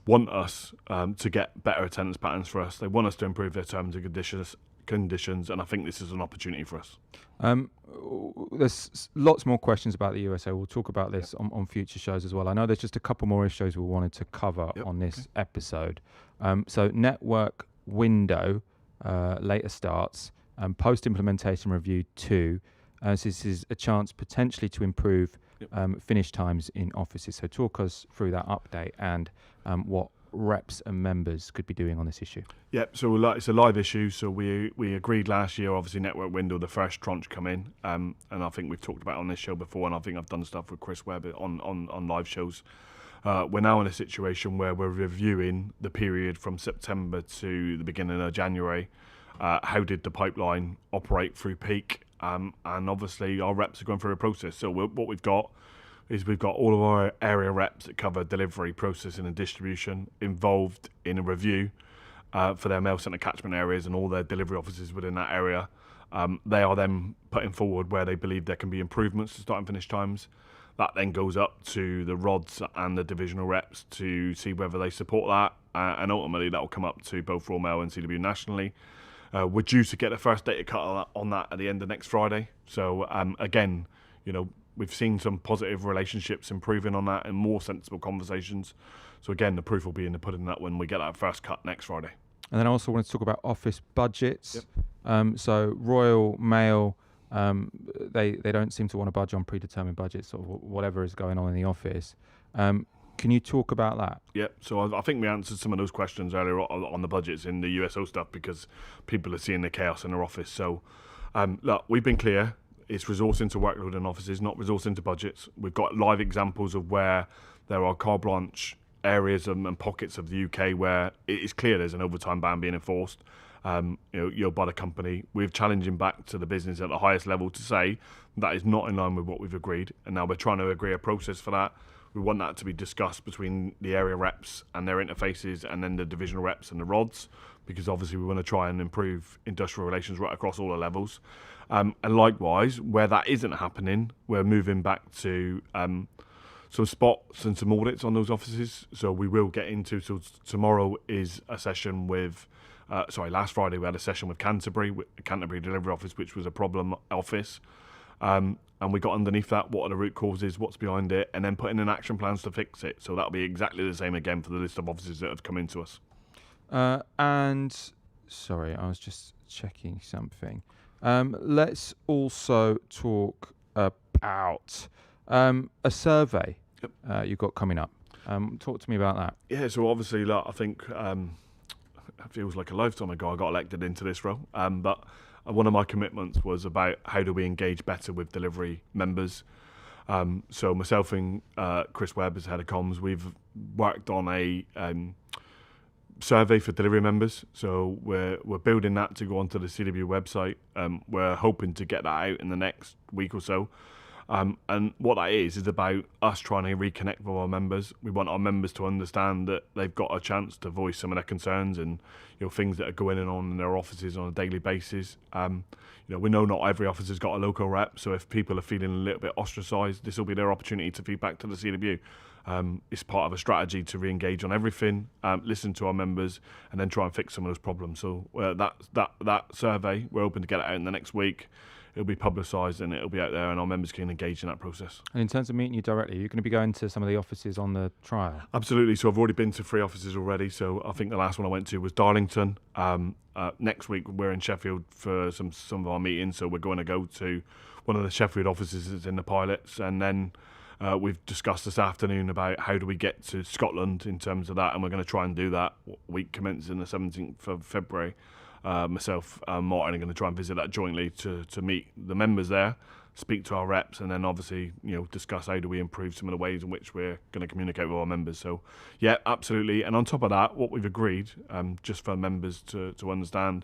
want us to get better attendance patterns for us. They want us to improve their terms and conditions, and I think this is an opportunity for us. There's lots more questions about the USO. We'll talk about this on future shows as well. I know there's just a couple more issues we wanted to cover on this episode. So network window later starts, post-implementation review 2. So this is a chance potentially to improve finish times in offices. So talk us through that update and what reps and members could be doing on this issue. So it's a live issue. So we agreed last year, obviously, network window, the first tranche come in, and I think we've talked about it on this show before, and I think I've done stuff with Chris Webb on live shows. We're now in a situation where we're reviewing the period from September to the beginning of January. How did the pipeline operate through peak? And obviously our reps are going through a process. So what we've got is we've got all of our area reps that cover delivery, processing and distribution involved in a review for their mail centre catchment areas and all their delivery offices within that area. They are then putting forward where they believe there can be improvements to start and finish times. That then goes up to the RODs and the divisional reps to see whether they support that, and ultimately that will come up to both Royal Mail and CWU nationally. We're due to get the first data cut on that at the end of next Friday. So again, we've seen some positive relationships improving on that and more sensible conversations. So again, the proof will be in the pudding that when we get that first cut next Friday. And then I also wanted to talk about office budgets. Yep. So Royal Mail, they don't seem to want to budge on predetermined budgets or whatever is going on in the office. Can you talk about that? Yeah, so I think we answered some of those questions earlier on the budgets in the USO stuff because people are seeing the chaos in their office. So look, we've been clear. It's resource into workload in offices, not resource into budgets. We've got live examples of where there are carte blanche areas and pockets of the UK where it is clear there's an overtime ban being enforced. You're by the company. We're challenging back to the business at the highest level to say that is not in line with what we've agreed, and now we're trying to agree a process for that. We want that to be discussed between the area reps and their interfaces and then the divisional reps and the rods, because obviously we want to try and improve industrial relations right across all the levels. And likewise, where that isn't happening, we're moving back to some spots and some audits on those offices. So we will get into, so tomorrow is a session with, last Friday we had a session with Canterbury Delivery Office, which was a problem office. And we got underneath that, what are the root causes, what's behind it, and then putting in action plans to fix it. So that'll be exactly the same again for the list of offices that have come into us. And sorry, I was just checking something. Let's also talk about a survey you've got coming up. Talk to me about that. Yeah, so obviously, look, I think it feels like a lifetime ago I got elected into this role. But one of my commitments was about how do we engage better with delivery members. So myself and Chris Webb as head of comms, we've worked on a survey for delivery members. So we're building that to go onto the CWU website. We're hoping to get that out in the next week or so. And what that is about us trying to reconnect with our members. We want our members to understand that they've got a chance to voice some of their concerns and things that are going on in their offices on a daily basis. We know not every office has got a local rep, so if people are feeling a little bit ostracised, this will be their opportunity to feed back to the CWU. It's part of a strategy to re-engage on everything, listen to our members, and then try and fix some of those problems. So that survey, we're hoping to get it out in the next week. It'll be publicised and it'll be out there, and our members can engage in that process. And in terms of meeting you directly, you're going to be going to some of the offices on the trial? Absolutely. So I've already been to 3 offices already. So I think the last one I went to was Darlington. Next week we're in Sheffield for some of our meetings. So we're going to go to one of the Sheffield offices that's in the pilots, and then we've discussed this afternoon about how do we get to Scotland in terms of that, and we're going to try and do that week commencing the 17th of February. Myself and Martin are going to try and visit that jointly to meet the members there, speak to our reps, and then obviously discuss how do we improve some of the ways in which we're going to communicate with our members. So yeah, absolutely. And on top of that, what we've agreed, just for members to understand,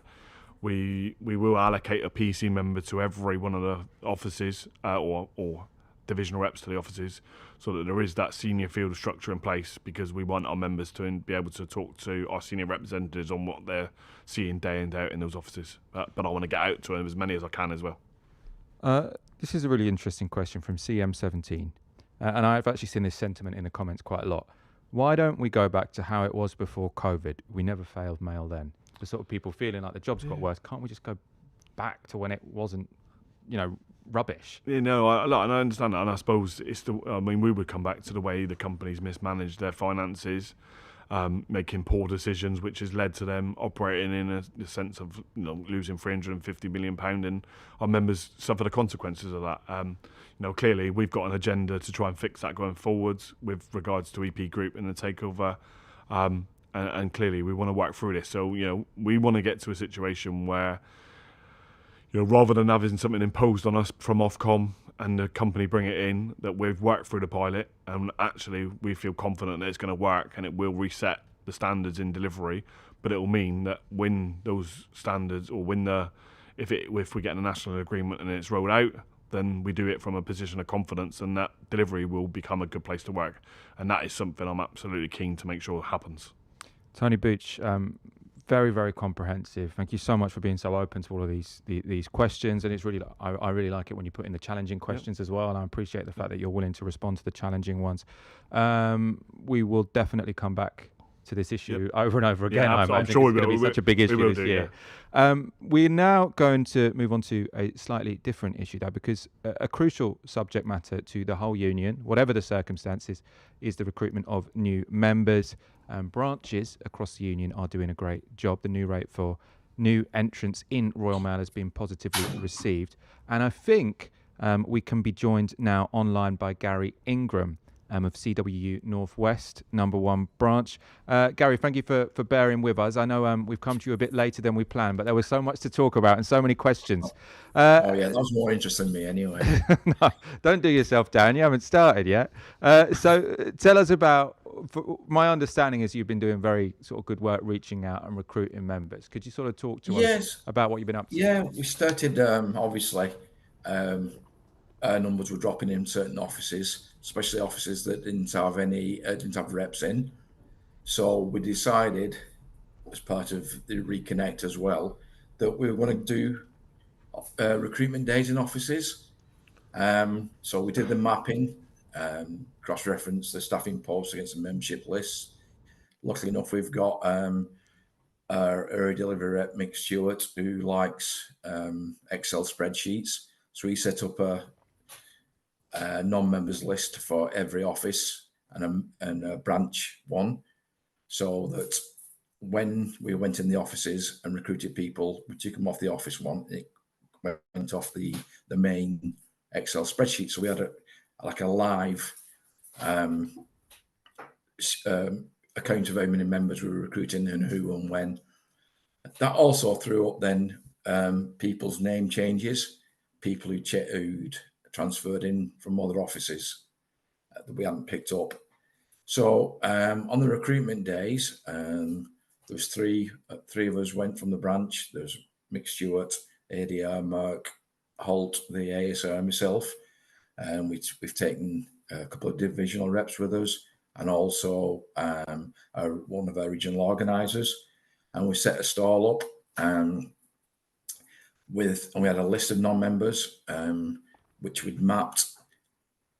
we will allocate a PC member to every one of the offices or divisional reps to the offices, so that there is that senior field structure in place, because we want our members to be able to talk to our senior representatives on what they're seeing day in, day out in those offices. But I want to get out to as many as I can as well. This is a really interesting question from CM17, and I've actually seen this sentiment in the comments quite a lot. Why don't we go back to how it was before COVID? We never failed mail then. The sort of people feeling like the jobs got worse. Can't we just go back to when it wasn't, rubbish? And I understand that, and I suppose we would come back to the way the companies mismanaged their finances, making poor decisions, which has led to them operating in a sense of losing £350 million, and our members suffer the consequences of that. Clearly we've got an agenda to try and fix that going forwards with regards to EP Group and the takeover, and clearly we want to work through this. So we want to get to a situation where rather than having something imposed on us from Ofcom and the company bring it in, that we've worked through the pilot and actually we feel confident that it's going to work and it will reset the standards in delivery. But it will mean that when those standards, or if we get a national agreement and it's rolled out, then we do it from a position of confidence, and that delivery will become a good place to work. And that is something I'm absolutely keen to make sure happens. Tony Bouch, very, very comprehensive. Thank you so much for being so open to all of these questions. And it's really, I really like it when you put in the challenging questions as well. And I appreciate the fact that you're willing to respond to the challenging ones. We will definitely come back to this issue over and over again. Yeah, I I'm think sure it's going to be such a big issue this year. We're now going to move on to a slightly different issue, though, because a crucial subject matter to the whole union, whatever the circumstances, is the recruitment of new members. Branches across the union are doing a great job. The new rate for new entrants in Royal Mail has been positively received. And I think we can be joined now online by Gary Ingram of CWU Northwest, number 1 branch. Gary, thank you for bearing with us. I know we've come to you a bit later than we planned, but there was so much to talk about and so many questions. Oh yeah, that was more interesting than me anyway. No, don't do yourself down. You haven't started yet. So tell us about, my understanding is you've been doing very sort of good work reaching out and recruiting members. Could you sort of talk to us about what you've been up to? Yeah, we started, obviously, our numbers were dropping in certain offices, especially offices that didn't have reps in. So we decided, as part of the Reconnect as well, that we were going to do recruitment days in offices. So we did the mapping, cross-reference the staffing posts against the membership lists. Luckily enough, we've got our area delivery rep, Mick Stewart, who likes Excel spreadsheets. So he set up a non-members list for every office and a branch one, so that when we went in the offices and recruited people, we took them off the office one, it went off the main Excel spreadsheet. So we had a live account of how many members we were recruiting and who and when. That also threw up then people's name changes, people who'd transferred in from other offices that we hadn't picked up. So on the recruitment days, there was three of us went from the branch. There's Mick Stewart, ADR, Mark Holt, the ASR, myself, and we've taken a couple of divisional reps with us, and also one of our regional organisers, and we set a stall up and we had a list of non-members which we'd mapped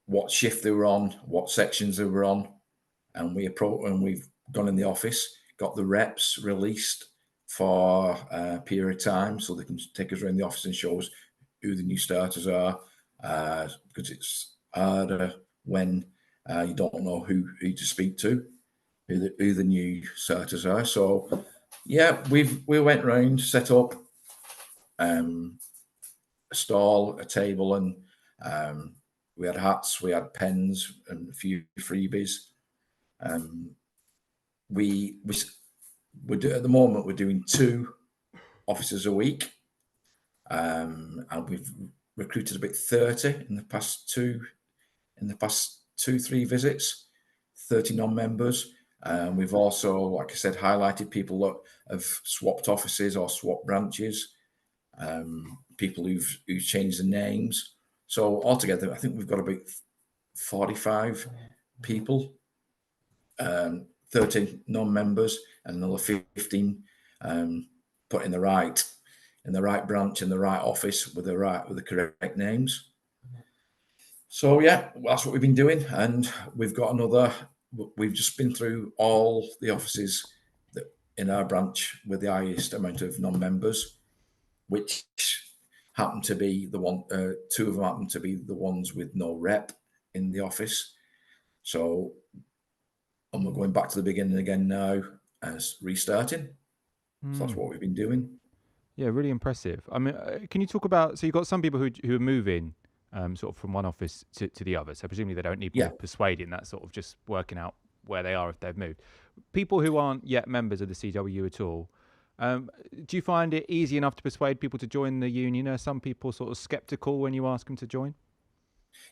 what shift they were on, what sections they were on, and we've gone in the office, got the reps released for a period of time so they can take us around the office and show us who the new starters are, because it's harder when you don't know who to speak to, who the new starters are. So yeah, we went round, set up a stall, a table, and we had hats, we had pens, and a few freebies. We do, at the moment, we're doing 2 officers a week, and we've recruited about 30 in the past 3 visits, 30 non-members. We've also, like I said, highlighted people that have swapped offices or swapped branches, people who've changed the names. So altogether, I think we've got about 45 people, 13 non-members, and another 15 put in the right branch, in the right office with the correct names. So yeah, that's what we've been doing, and we've got we've just been through all the offices that in our branch with the highest amount of non-members, which happened to be the one, 2 of them happened to be the ones with no rep in the office. So, and we're going back to the beginning again now as restarting. So that's what we've been doing. Yeah, really impressive. I mean, can you talk about, so you've got some people who are moving sort of from one office to the other. So presumably they don't need persuading, that's sort of just working out where they are if they've moved. People who aren't yet members of the CWU at all, do you find it easy enough to persuade people to join the union? Are some people sort of sceptical when you ask them to join?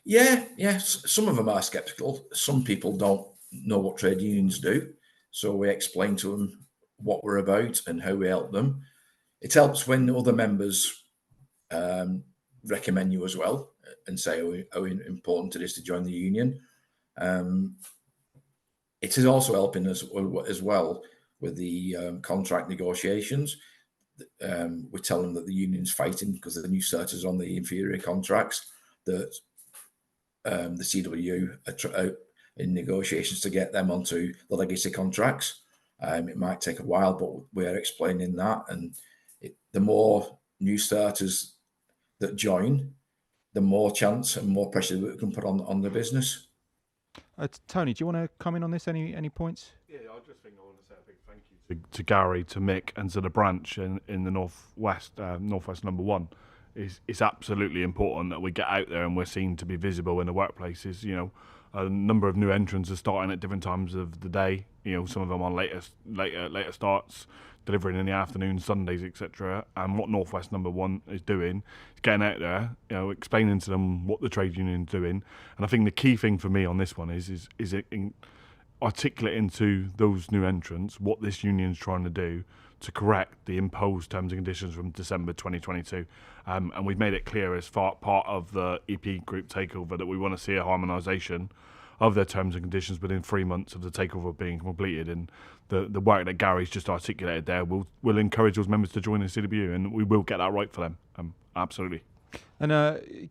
Yeah. Some of them are sceptical. Some people don't know what trade unions do. So we explain to them what we're about and how we help them. It helps when other members recommend you as well and say how important it is to join the union. It is also helping us as well with the contract negotiations. We tell them that the union's fighting because of the new starters on the inferior contracts, that the CWU are in negotiations to get them onto the legacy contracts. It might take a while, but we're explaining that. And the more new starters that join, the more chance and more pressure that we can put on the business. Tony, do you want to comment on this? Any points? Yeah, I just think I want to say a big thank you to Gary, to Mick, and to the branch in the Northwest number 1. It's absolutely important that we get out there and we're seen to be visible in the workplaces. You know, a number of new entrants are starting at different times of the day. You know, some of them on later starts, delivering in the afternoon, Sundays, etc. And what Northwest number 1 is doing is getting out there, you know, explaining to them what the trade union is doing. And I think the key thing for me on this one is articulating to those new entrants what this union's trying to do to correct the imposed terms and conditions from December 2022. And we've made it clear as part of the EP group takeover that we want to see a harmonisation of their terms and conditions within 3 months of the takeover being completed. And the work that Gary's just articulated there will encourage those members to join the CWU, and we will get that right for them. Absolutely. And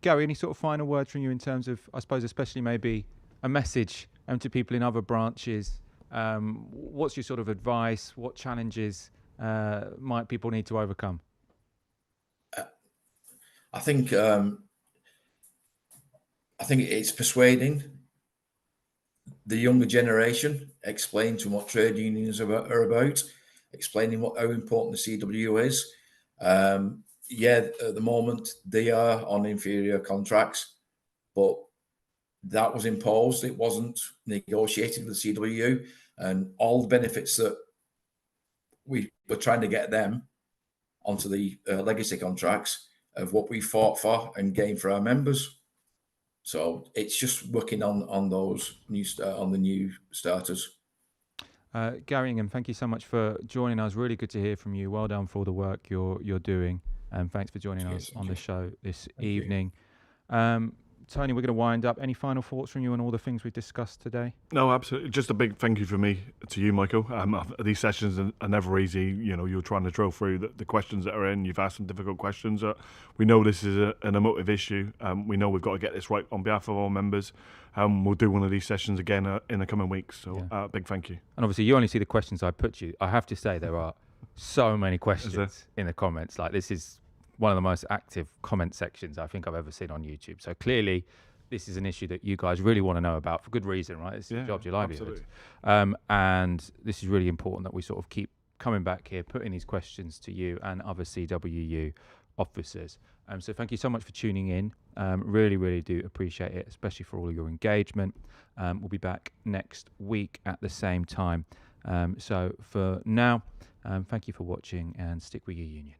Gary, any sort of final words from you in terms of, I suppose, especially maybe a message to people in other branches? What's your sort of advice? What challenges might people need to overcome? I think it's persuading the younger generation, explain to them what trade unions are about, explaining how important the CWU is. At the moment they are on inferior contracts, but that was imposed. It wasn't negotiated with the CWU, and all the benefits that we were trying to get them onto the legacy contracts of what we fought for and gained for our members. So it's just working on those new starters. Gary Ingham, thank you so much for joining us. Really good to hear from you. Well done for all the work you're doing, and thanks for joining us on the show this evening. Tony, we're going to wind up. Any final thoughts from you on all the things we've discussed today? No, absolutely. Just a big thank you from me to you, Michael. These sessions are never easy. You know, you're trying to drill through the questions that are in. You've asked some difficult questions. We know this is an emotive issue. We know we've got to get this right on behalf of our members. We'll do one of these sessions again in the coming weeks. So big thank you. And obviously, you only see the questions I put you. I have to say, there are so many questions in the comments. Like, this is one of the most active comment sections I think I've ever seen on YouTube. So clearly, this is an issue that you guys really want to know about for good reason, right? It's your job, your livelihood. And this is really important that we sort of keep coming back here, putting these questions to you and other CWU officers. So thank you so much for tuning in. Really, really do appreciate it, especially for all of your engagement. We'll be back next week at the same time. So for now, thank you for watching, and stick with your union.